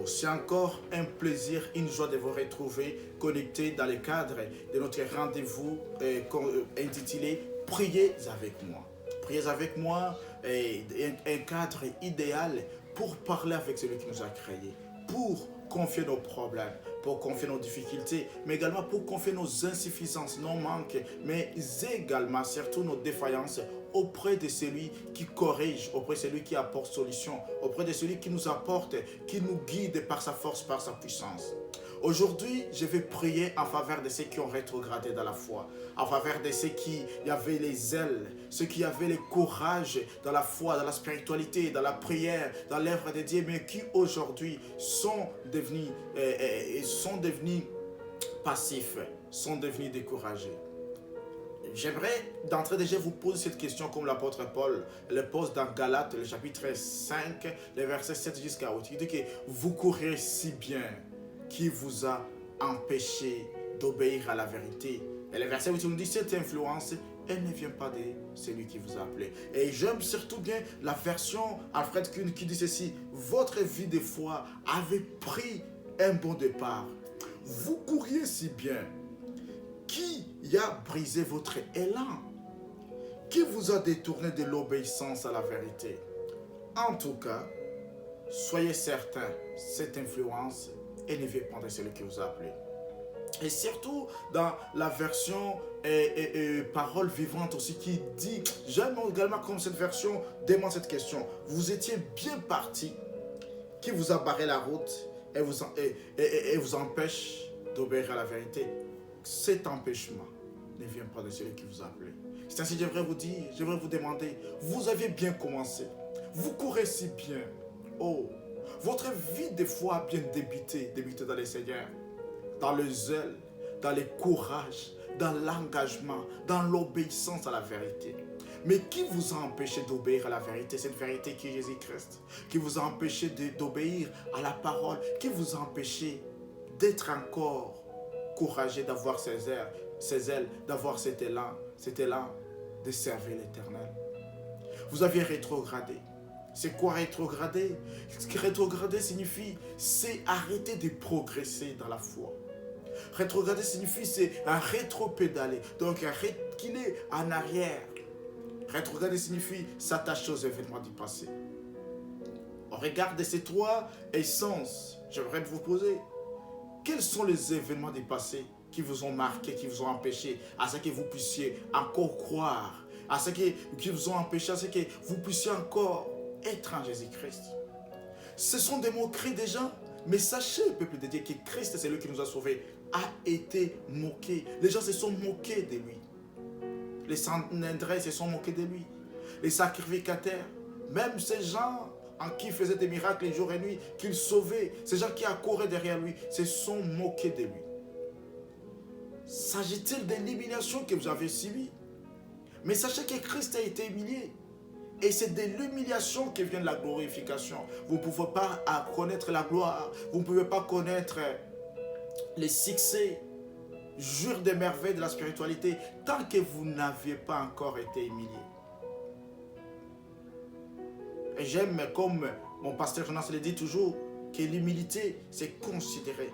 Bonjour, c'est encore un plaisir, une joie de vous retrouver connectés dans le cadre de notre rendez-vous intitulé Priez avec moi. Priez avec moi est un cadre idéal pour parler avec celui qui nous a créés, pour confier nos problèmes, pour confier nos difficultés, mais également pour confier nos insuffisances, nos manques, mais également, surtout nos défaillances auprès de celui qui corrige, auprès de celui qui apporte solution, auprès de celui qui nous apporte, qui nous guide par sa force, par sa puissance. Aujourd'hui, je vais prier en faveur de ceux qui ont rétrogradé dans la foi, en faveur de ceux qui avaient les ailes, ceux qui avaient le courage dans la foi, dans la spiritualité, dans la prière, dans l'œuvre de Dieu, mais qui aujourd'hui sont devenus passifs, sont devenus découragés. J'aimerais d'entrée déjà vous poser cette question comme l'apôtre Paul le pose dans Galates, le chapitre 5, les versets 7 jusqu'à 8. Il dit que vous courez si bien, qui vous a empêché d'obéir à la vérité. Et le verset 8 nous dit, cette influence, elle ne vient pas de celui qui vous a appelé. Et j'aime surtout bien la version Alfred Kuhn qui dit ceci, votre vie de foi avait pris un bon départ. Vous couriez si bien. Qui a brisé votre élan? Qui vous a détourné de l'obéissance à la vérité? En tout cas, soyez certains, cette influence, elle ne vient pas de celui qui vous a appelé. Et surtout dans la version parole vivante aussi qui dit, j'aime également comme cette version demande cette question, vous étiez bien parti, qui vous a barré la route et vous empêche d'obéir à la vérité? Cet empêchement ne vient pas de celui qui vous a appelé. C'est ainsi que j'aimerais vous dire, j'aimerais vous demander, vous avez bien commencé, vous courez si bien, oh, votre vie de foi a bien débuté dans le Seigneur, dans le zèle, dans le courage, dans l'engagement, dans l'obéissance à la vérité. Mais qui vous a empêché d'obéir à la vérité, cette vérité qui est Jésus-Christ, qui vous a empêché d'obéir à la parole, qui vous a empêché d'être encore courageux, d'avoir ses ailes, d'avoir cet élan de servir l'Éternel. Vous aviez rétrogradé. C'est quoi rétrograder? Ce que rétrograder signifie, c'est arrêter de progresser dans la foi. Rétrograder signifie, c'est un rétro-pédaler, donc un reculer en arrière. Rétrograder signifie s'attacher aux événements du passé. Au regard de ces trois essences, j'aimerais vous poser, quels sont les événements du passé qui vous ont marqué, qui vous ont empêché à ce que vous puissiez encore croire, à ce qui vous ont empêché à ce que vous puissiez encore être en Jésus-Christ? Ce sont des moqueries des gens, mais sachez, peuple de Dieu, que Christ, c'est lui qui nous a sauvés, a été moqué. Les gens se sont moqués de lui. Les Sanhédrins se sont moqués de lui. Les sacrificateurs, même ces gens en qui il faisait des miracles jour et nuit, qu'il sauvait, ces gens qui accouraient derrière lui, se sont moqués de lui. S'agit-il de l'humiliation que vous avez subie? Mais sachez que Christ a été humilié. Et c'est de l'humiliation que vient la glorification. Vous ne pouvez pas connaître la gloire, vous ne pouvez pas connaître les succès, jure des merveilles de la spiritualité, tant que vous n'aviez pas encore été humilié. Et j'aime, comme mon pasteur Jonas le dit toujours, que l'humilité, c'est considéré.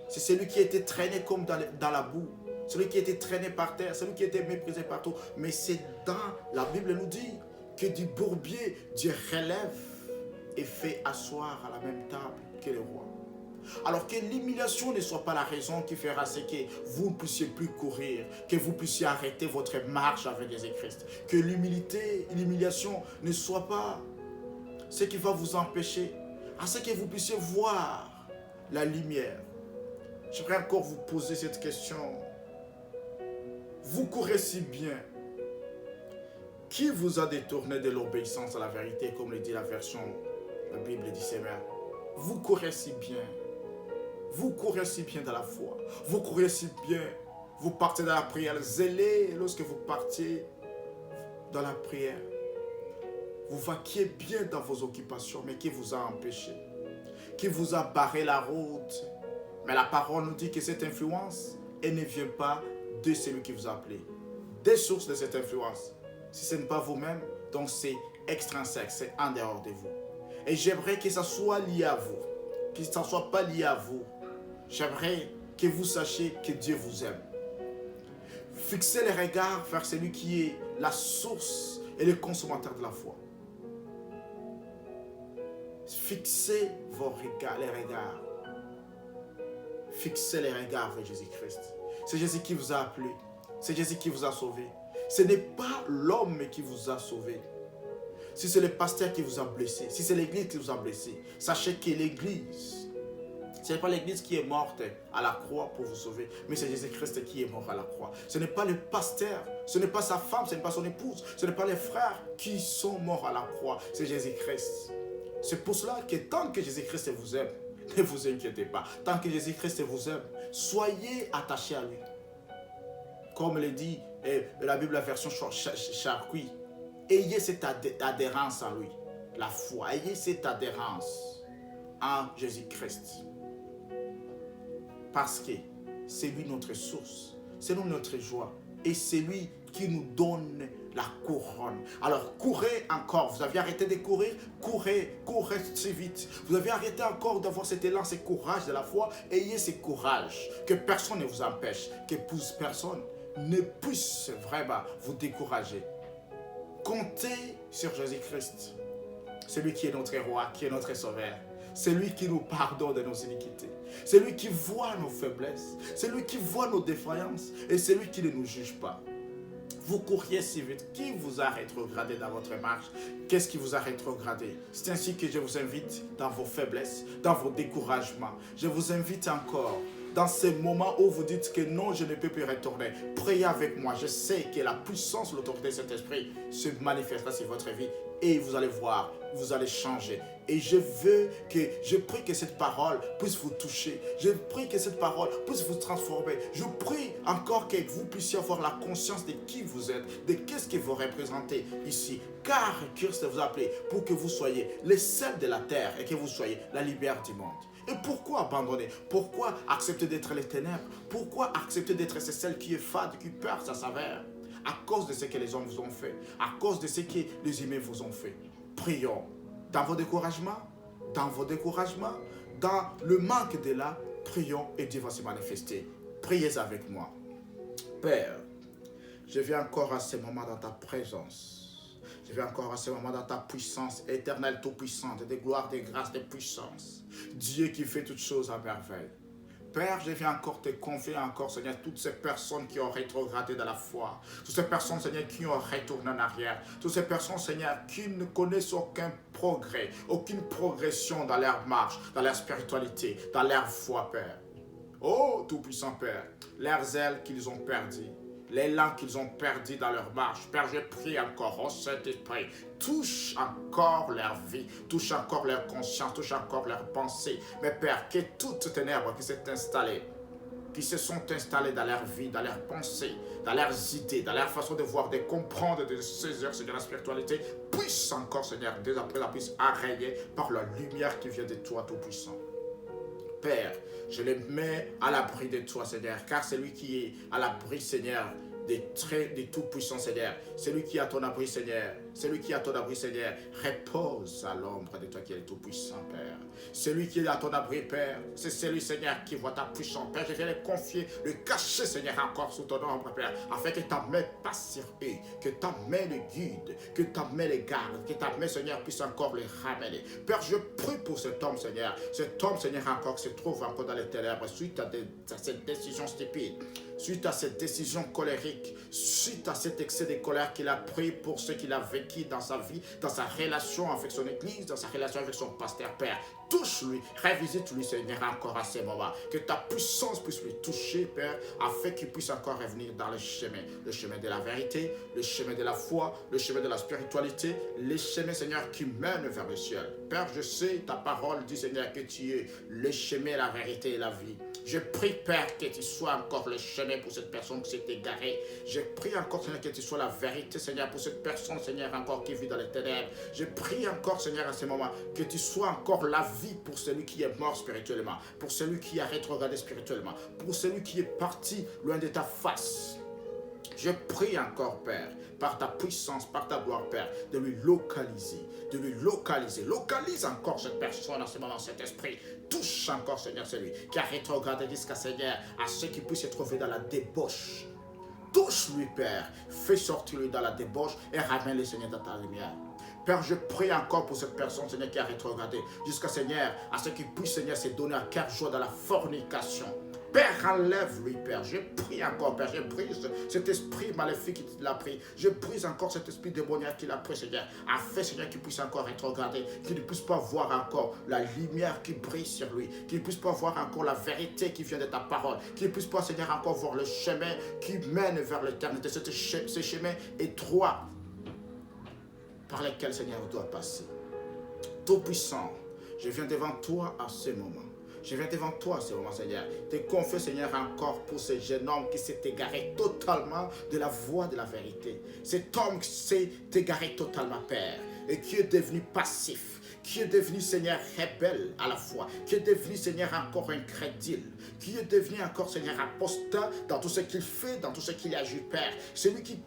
C'est celui qui a été traîné comme dans la boue, celui qui a été traîné par terre, celui qui a été méprisé partout. Mais c'est dans la Bible nous dit que du bourbier, Dieu relève et fait asseoir à la même table que le roi. Alors que l'humiliation ne soit pas la raison qui fera ce que vous ne puissiez plus courir, que vous puissiez arrêter votre marche avec Jésus-Christ. Que l'humiliation ne soit pas ce qui va vous empêcher à ce que vous puissiez voir la lumière. J'aimerais encore vous poser cette question. Vous courez si bien. Qui vous a détourné de l'obéissance à la vérité, comme le dit la version de la Bible du Seigneur? Vous courez si bien. Vous courez si bien dans la foi. Vous courez si bien. Vous partez dans la prière. Zélé lorsque vous partiez dans la prière. Vous vaquiez bien dans vos occupations, mais qui vous a empêché? Qui vous a barré la route? Mais la parole nous dit que cette influence, elle ne vient pas de celui qui vous a appelé. Des sources de cette influence. Si ce n'est pas vous-même, donc c'est extrinsèque, c'est en dehors de vous. Et j'aimerais que ça soit lié à vous. que ça ne soit pas lié à vous. J'aimerais que vous sachiez que Dieu vous aime. Fixez les regards vers celui qui est la source et le consommateur de la foi. Fixez vos regards, les regards. Fixez les regards vers Jésus-Christ. C'est Jésus qui vous a appelé. C'est Jésus qui vous a sauvé. Ce n'est pas l'homme qui vous a sauvé. Si c'est le pasteur qui vous a blessé, si c'est l'église qui vous a blessé, sachez que l'église, ce n'est pas l'église qui est morte à la croix pour vous sauver, mais c'est Jésus-Christ qui est mort à la croix. Ce n'est pas le pasteur, ce n'est pas sa femme, ce n'est pas son épouse, ce n'est pas les frères qui sont morts à la croix, c'est Jésus-Christ. C'est pour cela que tant que Jésus-Christ vous aime, ne vous inquiétez pas. Tant que Jésus-Christ vous aime, soyez attachés à lui. Comme le dit la Bible, la version Charqui, ayez cette adhérence à lui, la foi, ayez cette adhérence en Jésus-Christ. Parce que c'est lui notre source, c'est lui notre joie et c'est lui qui nous donne la couronne. Alors courez encore, vous avez arrêté de courir, courez très vite. Vous avez arrêté encore d'avoir cet élan, ce courage de la foi, ayez ce courage, que personne ne vous empêche, que personne ne puisse vraiment vous décourager. Comptez sur Jésus-Christ, celui qui est notre roi, qui est notre sauveur. C'est lui qui nous pardonne de nos iniquités. C'est lui qui voit nos faiblesses. C'est lui qui voit nos défaillances. Et c'est lui qui ne nous juge pas. Vous couriez si vite. Qui vous a rétrogradé dans votre marche? Qu'est-ce qui vous a rétrogradé? C'est ainsi que je vous invite dans vos faiblesses, dans vos découragements. Je vous invite encore dans ces moments où vous dites que non, je ne peux plus retourner. Priez avec moi. Je sais que la puissance, l'autorité de cet esprit se manifestera sur votre vie. Et vous allez voir, vous allez changer. Et je prie que cette parole puisse vous toucher. Je prie que cette parole puisse vous transformer. Je prie encore que vous puissiez avoir la conscience de qui vous êtes, de qu'est-ce que vous représentez ici. Car Christ vous a appelé pour que vous soyez les sels de la terre et que vous soyez la lumière du monde. Et pourquoi abandonner? Pourquoi accepter d'être les ténèbres? Pourquoi accepter d'être ce sel qui est fade, qui perd sa saveur? À cause de ce que les hommes vous ont fait, à cause de ce que les humains vous ont fait. Prions. Dans vos découragements, dans le manque de là, prions et Dieu va se manifester. Priez avec moi. Père, je viens encore à ce moment dans ta présence. Je viens encore à ce moment dans ta puissance éternelle, tout-puissante, de gloire, de grâce, de puissance. Dieu qui fait toutes choses à merveille. Père, je viens encore te confier encore, Seigneur, toutes ces personnes qui ont rétrogradé dans la foi, toutes ces personnes, Seigneur, qui ont retourné en arrière, toutes ces personnes, Seigneur, qui ne connaissent aucun progrès, aucune progression dans leur marche, dans leur spiritualité, dans leur foi, Père. Oh, tout-puissant Père, leurs ailes qu'ils ont perdues, l'élan qu'ils ont perdu dans leur marche. Père, je prie encore, oh Saint-Esprit, touche encore leur vie, touche encore leur conscience, touche encore leur pensée. Mais Père, que toutes ces ténèbres qui se sont installées dans leur vie, dans leurs pensées, dans leurs idées, dans leur façon de voir, de comprendre, de saisir, Seigneur, la spiritualité, puisse encore, Seigneur, dès après la puisse arrayer par la lumière qui vient de toi, Tout-Puissant. Père, je les mets à l'abri de toi, Seigneur, car c'est lui qui est à l'abri, Seigneur, des tout-puissants, Seigneur. Celui qui est à ton abri, Seigneur. Celui qui est à ton abri, Seigneur, repose à l'ombre de toi qui est le tout-puissant, Père. Celui qui est à ton abri, Père, c'est celui, Seigneur, qui voit ta puissance, Père. Je viens le confier, le cacher, Seigneur, encore sous ton ombre, Père, afin que ta main passe sur eux, que ta main les guide, que ta main les garde, que ta main, Seigneur, puisse encore les ramener. Père, je prie pour cet homme, Seigneur. Cet homme, Seigneur, encore, qui se trouve encore dans les ténèbres, suite à cette décision stupide, suite à cette décision colérique, suite à cet excès de colère qu'il a pris pour ce qu'il a vécu dans sa vie, dans sa relation avec son église, dans sa relation avec son pasteur, Père. Touche-lui, revisite-lui, Seigneur, encore à ces moments. Que ta puissance puisse lui toucher, Père, afin qu'il puisse encore revenir dans le chemin de la vérité, le chemin de la foi, le chemin de la spiritualité, les chemins, Seigneur, qui mènent vers le ciel. Père, je sais, ta parole dit, Seigneur, que tu es le chemin, la vérité et la vie. Je prie, Père, que tu sois encore le chemin pour cette personne qui s'est égarée. Je prie encore, Seigneur, que tu sois la vérité, Seigneur, pour cette personne, Seigneur, encore qui vit dans les ténèbres. Je prie encore, Seigneur, à ce moment, que tu sois encore la vie pour celui qui est mort spirituellement, pour celui qui a rétrogradé spirituellement, pour celui qui est parti loin de ta face. Je prie encore, Père, par ta puissance, par ta gloire, Père, de lui localiser, de lui localiser. Localise encore cette personne en ce moment, cet esprit. Touche encore, Seigneur, celui qui a rétrogradé jusqu'à, Seigneur, à ceux qui puissent se trouver dans la débauche. Touche-lui, Père. Fais sortir lui dans la débauche et ramène-le, Seigneur, dans ta lumière. Père, je prie encore pour cette personne, Seigneur, qui a rétrogradé jusqu'à, Seigneur, à ce qui puisse, Seigneur, se donner à cœur joie dans la fornication. Père, enlève-lui, Père. Je prie encore, Père. Je brise cet esprit maléfique qui l'a pris. Je brise encore cet esprit démoniaque qui l'a pris, Seigneur. Afin, Seigneur, qu'il puisse encore rétrograder, qu'il ne puisse pas voir encore la lumière qui brille sur lui, qu'il ne puisse pas voir encore la vérité qui vient de ta parole, qu'il ne puisse pas, Seigneur, encore voir le chemin qui mène vers l'éternité, ce chemin étroit par lequel, Seigneur, doit passer. Tout-puissant, je viens devant toi à ce moment. Je viens devant toi, ce moment, Seigneur. Te confie, Seigneur, encore pour ce jeune homme qui s'est égaré totalement de la voie de la vérité. Cet homme qui s'est égaré totalement, Père, et qui est devenu passif, qui est devenu, Seigneur, rebelle à la fois, qui est devenu, Seigneur, encore incrédule, qui est devenu encore, Seigneur, apostat dans tout ce qu'il fait, dans tout ce qu'il agit, Père. Celui qui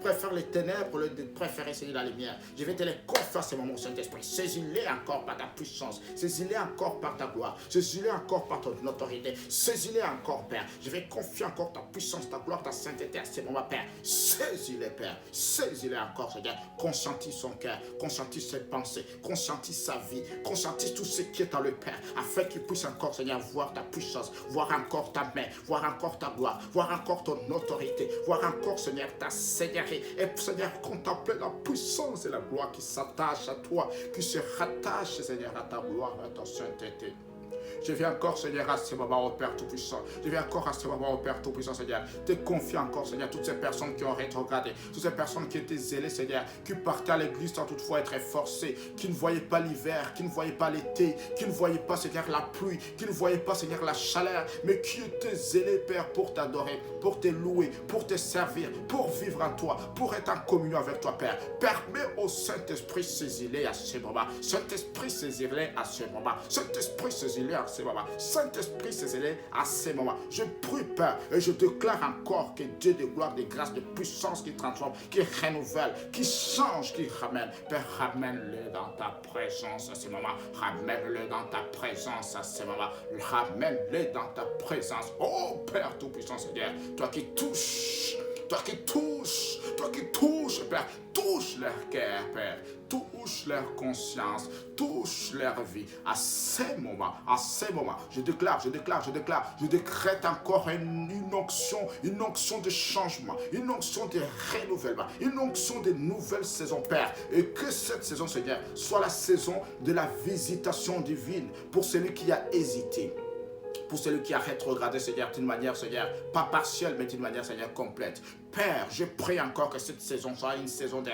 préfère les ténèbres au lieu de préférer, Seigneur, la lumière. Je vais te les confier ces moments, Saint-Esprit. Saisis-les encore par ta puissance, saisis-les encore par ta gloire, saisis-les encore par ton autorité, saisis-les encore, Père. Je vais confier encore ta puissance, ta gloire, ta sainteté à ces moments, Père. Saisis-les, Père. Saisis-les encore, Seigneur. Consentis son cœur, consentis ses pensées, consentis sa vie, consentis tout ce qui est en le Père, afin qu'il puisse encore, Seigneur, voir ta puissance, voir encore ta main, voir encore ta gloire, voir encore ton autorité, voir encore, Seigneur, ta seigneurie, et Seigneur, contempler la puissance et la gloire qui s'attache à toi, qui se rattache, Seigneur, à ta gloire, à ta sainteté. Je viens encore, Seigneur, à ce moment, au Père Tout-Puissant. Je viens encore à ce moment, au Père Tout-Puissant, Seigneur. Te confie encore, Seigneur, toutes ces personnes qui ont rétrogradé, toutes ces personnes qui étaient zélées, Seigneur, qui partaient à l'église sans toutefois être forcées, qui ne voyaient pas l'hiver, qui ne voyaient pas l'été, qui ne voyaient pas, Seigneur, la pluie, qui ne voyaient pas, Seigneur, la chaleur, mais qui étaient zélés, Père, pour t'adorer, pour te louer, pour te servir, pour vivre en toi, pour être en communion avec toi, Père. Permets au Saint-Esprit saisis-les à ce moment. Saint-Esprit saisis-les à ce moment. Saint-Esprit saisis-les à ce moment. Saint-Esprit, saisis-les à ces moments. Je prie, Père, et je déclare encore que Dieu de gloire, de grâce, de puissance qui transforme, qui renouvelle, qui change, qui ramène. Père, ramène-le dans ta présence à ces moments. Ramène-le dans ta présence à ces moments. Ramène-le dans ta présence. Oh Père Tout-Puissant, Seigneur, toi qui touches, toi qui touches, toi qui touches, Père, touche leur cœur, Père, touche leur conscience, touche leur vie. À ces moments, je déclare, je décrète encore une onction de changement, une onction de renouvellement, une onction de nouvelles saisons, Père. Et que cette saison, Seigneur, soit la saison de la visitation divine pour celui qui a hésité, pour celui qui a rétrogradé, Seigneur, d'une manière, Seigneur, pas partielle, mais d'une manière, Seigneur, complète. Père, je prie encore que cette saison soit une saison de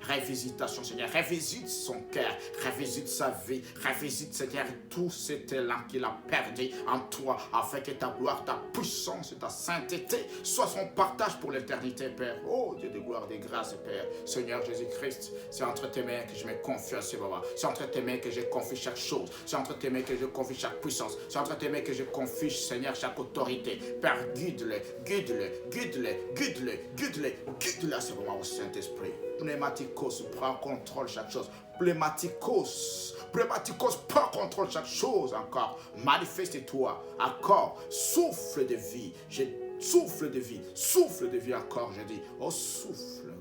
révisitation, Seigneur. Révisite son cœur, révisite sa vie, révisite, Seigneur, tout cet élan qu'il a perdu en toi, afin que ta gloire, ta puissance et ta sainteté soient son partage pour l'éternité, Père. Oh Dieu de gloire, de grâce, Père. Seigneur Jésus-Christ, c'est entre tes mains que je me confie à ce moment. C'est entre tes mains que je confie chaque chose. C'est entre tes mains que je confie chaque puissance. C'est entre tes mains que je confie, Seigneur, chaque autorité. Père, guide-le, guide-le, guide-le, guide-le, guide-le, guide-le à ce moment au Saint-Esprit. Pneumatikos, prends contrôle chaque chose. Pneumatikos, prends contrôle chaque chose encore. Manifeste-toi encore. Souffle de vie. Souffle de vie encore, je dis. Oh, souffle,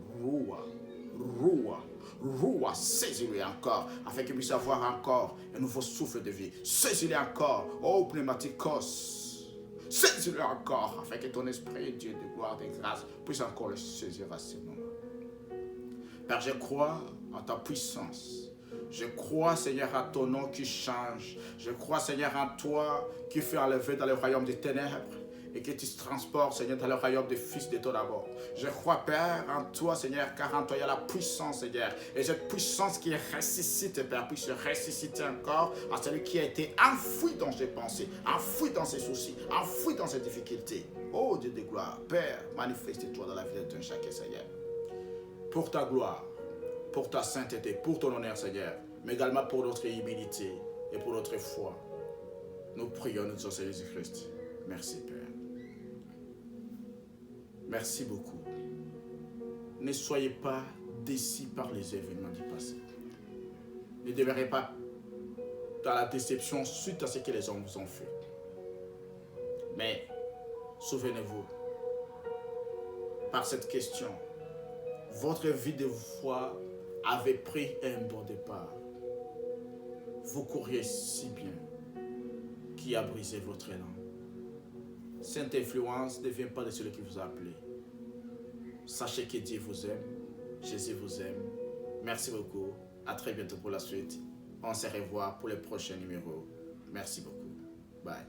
Roua, saisis-le encore, afin qu'il puisse avoir encore un nouveau souffle de vie. Saisis-le encore, oh pneumatikos. Saisis-le encore, afin que ton esprit, Dieu de gloire, de grâce, puisse encore le saisir à ce moment. Père, je crois en ta puissance. Je crois, Seigneur, à ton nom qui change. Je crois, Seigneur, en toi qui fait enlever dans le royaume des ténèbres et que tu te transportes, Seigneur, dans le royaume des fils de ton amour. Je crois, Père, en toi, Seigneur, car en toi, il y a la puissance, Seigneur. Et cette puissance qui ressuscite, Père, puisse ressusciter encore à celui qui a été enfoui dans ses pensées, enfoui dans ses soucis, enfoui dans ses difficultés. Oh Dieu de gloire, Père, manifeste-toi dans la vie de ton chacun, Seigneur. Pour ta gloire, pour ta sainteté, pour ton honneur, Seigneur, mais également pour notre humilité et pour notre foi. Nous prions, notre Seigneur Jésus-Christ. Merci, Père. Merci beaucoup. ne soyez pas déçus par les événements du passé. Ne demeurez pas dans la déception suite à ce que les hommes vous ont fait. Mais souvenez-vous, par cette question, votre vie de foi avait pris un bon départ. Vous couriez si bien qui a brisé votre élan. Cette influence ne vient pas de celui qui vous a appelé. Sachez que Dieu vous aime, Jésus vous aime. Merci beaucoup. À très bientôt pour la suite. On se revoit pour les prochains numéros. Merci beaucoup. Bye.